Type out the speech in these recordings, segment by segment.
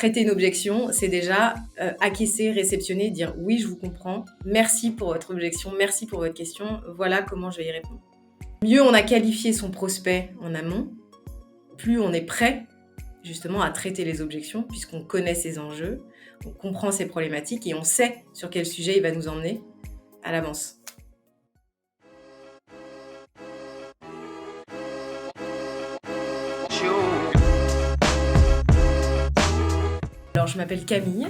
traiter une objection, c'est déjà acquiescer, réceptionner, dire oui, je vous comprends, merci pour votre objection, merci pour votre question, voilà comment je vais y répondre. Mieux on a qualifié son prospect en amont, plus on est prêt justement à traiter les objections, puisqu'on connaît ses enjeux, on comprend ses problématiques et on sait sur quel sujet il va nous emmener à l'avance. Alors, je m'appelle Camille.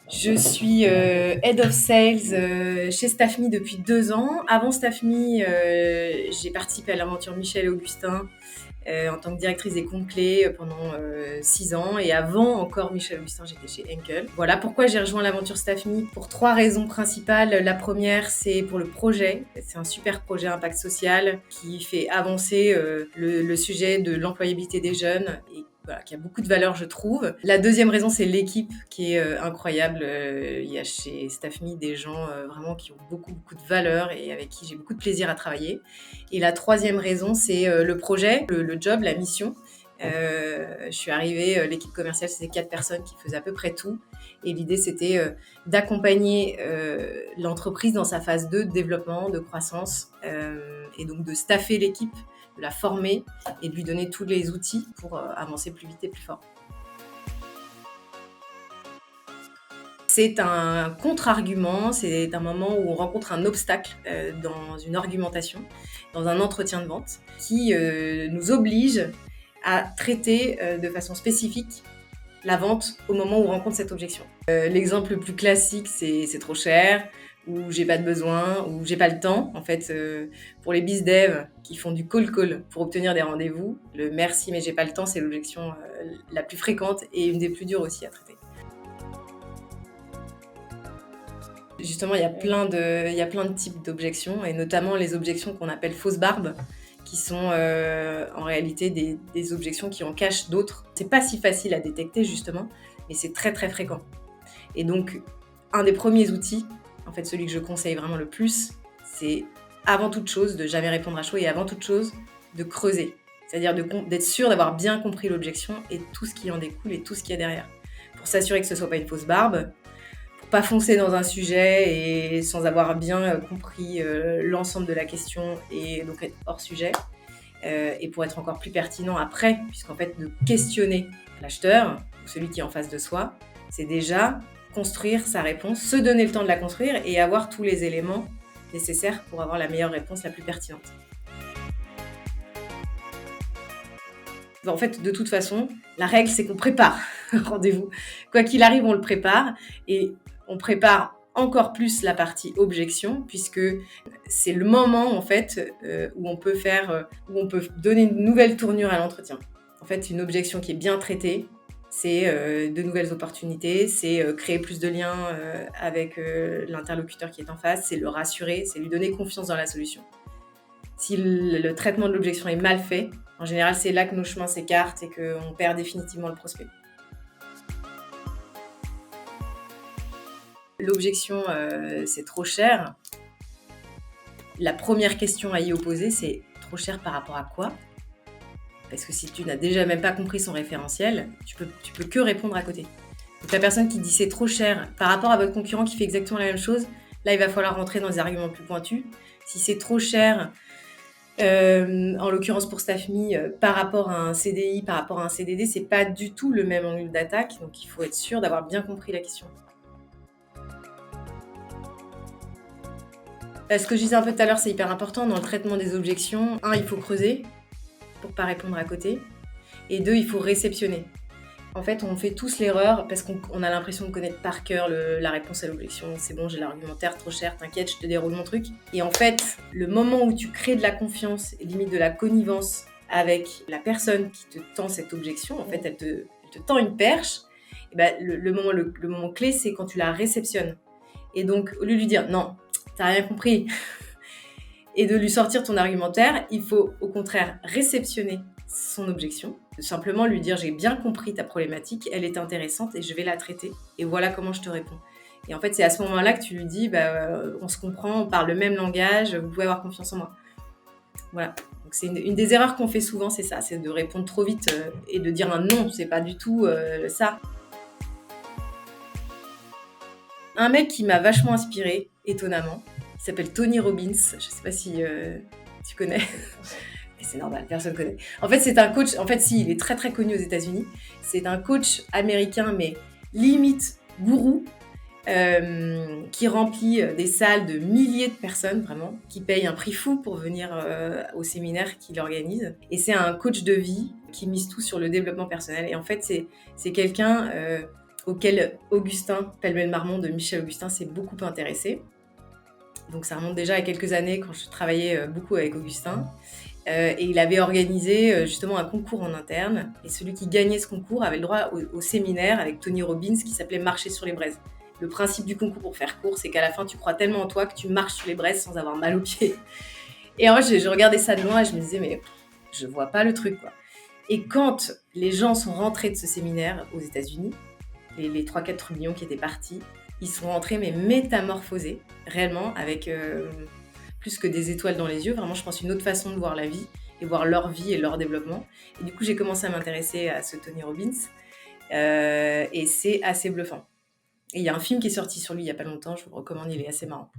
Je suis Head of Sales chez Staffme depuis 2 ans. Avant Staffme, j'ai participé à l'aventure Michel et Augustin en tant que directrice des comptes clés pendant 6 ans. Et avant encore Michel et Augustin, j'étais chez Henkel. Voilà pourquoi j'ai rejoint l'aventure Staffme, pour 3 raisons principales. La première, c'est pour le projet. C'est un super projet impact social qui fait avancer le sujet de l'employabilité des jeunes et voilà, qui a beaucoup de valeur, je trouve. La deuxième raison, c'est l'équipe qui est incroyable. Il y a chez Staffme des gens vraiment qui ont beaucoup de valeur et avec qui j'ai beaucoup de plaisir à travailler. Et la troisième raison, c'est le projet, le job, la mission. Je suis arrivée, l'équipe commerciale, c'était 4 personnes qui faisaient à peu près tout. Et l'idée, c'était d'accompagner l'entreprise dans sa phase 2 de développement, de croissance, et donc de staffer l'équipe, de la former et de lui donner tous les outils pour avancer plus vite et plus fort. C'est un contre-argument, c'est un moment où on rencontre un obstacle dans une argumentation, dans un entretien de vente, qui nous oblige à traiter de façon spécifique la vente au moment où on rencontre cette objection. L'exemple le plus classique, c'est trop cher, ou j'ai pas de besoin, ou j'ai pas le temps. En fait, pour les BizDev qui font du call pour obtenir des rendez-vous, le merci mais j'ai pas le temps, c'est l'objection la plus fréquente et une des plus dures aussi à traiter. Justement, il y a plein de types d'objections, et notamment les objections qu'on appelle fausses barbes, qui sont en réalité des objections qui en cachent d'autres. C'est pas si facile à détecter justement, mais c'est très très fréquent. Et donc, un des premiers outils, en fait celui que je conseille vraiment le plus, c'est avant toute chose de jamais répondre à chaud, et avant toute chose de creuser. C'est-à-dire d'être sûr d'avoir bien compris l'objection et tout ce qui en découle et tout ce qu'il y a derrière. Pour s'assurer que ce soit pas une fausse barbe, pour pas foncer dans un sujet et sans avoir bien compris l'ensemble de la question et donc être hors sujet, et pour être encore plus pertinent après, puisqu'en fait de questionner l'acheteur ou celui qui est en face de soi, c'est déjà construire sa réponse, se donner le temps de la construire et avoir tous les éléments nécessaires pour avoir la meilleure réponse, la plus pertinente. En fait, de toute façon, la règle, c'est qu'on prépare un rendez-vous. Quoi qu'il arrive, on le prépare, et on prépare encore plus la partie objection, puisque c'est le moment en fait où on peut donner une nouvelle tournure à l'entretien. En fait, une objection qui est bien traitée, c'est de nouvelles opportunités, c'est créer plus de liens avec l'interlocuteur qui est en face, c'est le rassurer, c'est lui donner confiance dans la solution. Si le traitement de l'objection est mal fait, en général, c'est là que nos chemins s'écartent et qu'on perd définitivement le prospect. L'objection, c'est trop cher. La première question à y opposer, c'est trop cher par rapport à quoi ? Parce que si tu n'as déjà même pas compris son référentiel, tu peux que répondre à côté. Donc la personne qui dit c'est trop cher par rapport à votre concurrent qui fait exactement la même chose, là il va falloir rentrer dans des arguments plus pointus. Si c'est trop cher, en l'occurrence pour Staffme, par rapport à un CDI, par rapport à un CDD, c'est pas du tout le même angle d'attaque, donc il faut être sûr d'avoir bien compris la question. Ce que je disais un peu tout à l'heure, c'est hyper important dans le traitement des objections. 1, il faut creuser pour pas répondre à côté. Et 2, il faut réceptionner. En fait, on fait tous l'erreur parce qu'on a l'impression de connaître par cœur la réponse à l'objection. C'est bon, j'ai l'argumentaire, trop cher, t'inquiète, je te déroule mon truc. Et en fait, le moment où tu crées de la confiance et limite de la connivence avec la personne qui te tend cette objection, en fait, elle te tend une perche, et ben, le moment clé, c'est quand tu la réceptionnes. Et donc, au lieu de lui dire « non, t'as rien compris », et de lui sortir ton argumentaire, il faut au contraire réceptionner son objection, simplement lui dire j'ai bien compris ta problématique, elle est intéressante et je vais la traiter et voilà comment je te réponds. Et en fait c'est à ce moment-là que tu lui dis on se comprend, on parle le même langage, vous pouvez avoir confiance en moi. Voilà, donc c'est une des erreurs qu'on fait souvent, c'est ça, c'est de répondre trop vite et de dire un non, c'est pas du tout ça. un mec qui m'a vachement inspiré, étonnamment. Il s'appelle Tony Robbins. Je sais pas si tu connais. Et c'est normal, personne connaît. En fait, c'est un coach. En fait, si, il est très très connu aux États-Unis. C'est un coach américain, mais limite gourou, qui remplit des salles de milliers de personnes, vraiment, qui paye un prix fou pour venir au séminaire qu'il organise. Et c'est un coach de vie qui mise tout sur le développement personnel. Et en fait, c'est quelqu'un auquel Augustin Pellemel-Marmont de Michel Augustin s'est beaucoup intéressé. Donc ça remonte déjà à quelques années quand je travaillais beaucoup avec Augustin. Et il avait organisé justement un concours en interne. Et celui qui gagnait ce concours avait le droit au séminaire avec Tony Robbins qui s'appelait Marcher sur les braises. Le principe du concours, pour faire court, c'est qu'à la fin, tu crois tellement en toi que tu marches sur les braises sans avoir mal aux pieds. Et en fait, je regardais ça de loin et je me disais, mais je vois pas le truc, quoi. Et quand les gens sont rentrés de ce séminaire aux États-Unis, les 3-4 millions qui étaient partis, ils sont rentrés, mais métamorphosés, réellement, avec plus que des étoiles dans les yeux. Vraiment, je pense une autre façon de voir la vie et voir leur vie et leur développement. Et du coup, j'ai commencé à m'intéresser à ce Tony Robbins. Et c'est assez bluffant. Et il y a un film qui est sorti sur lui il n'y a pas longtemps, je vous le recommande, il est assez marrant.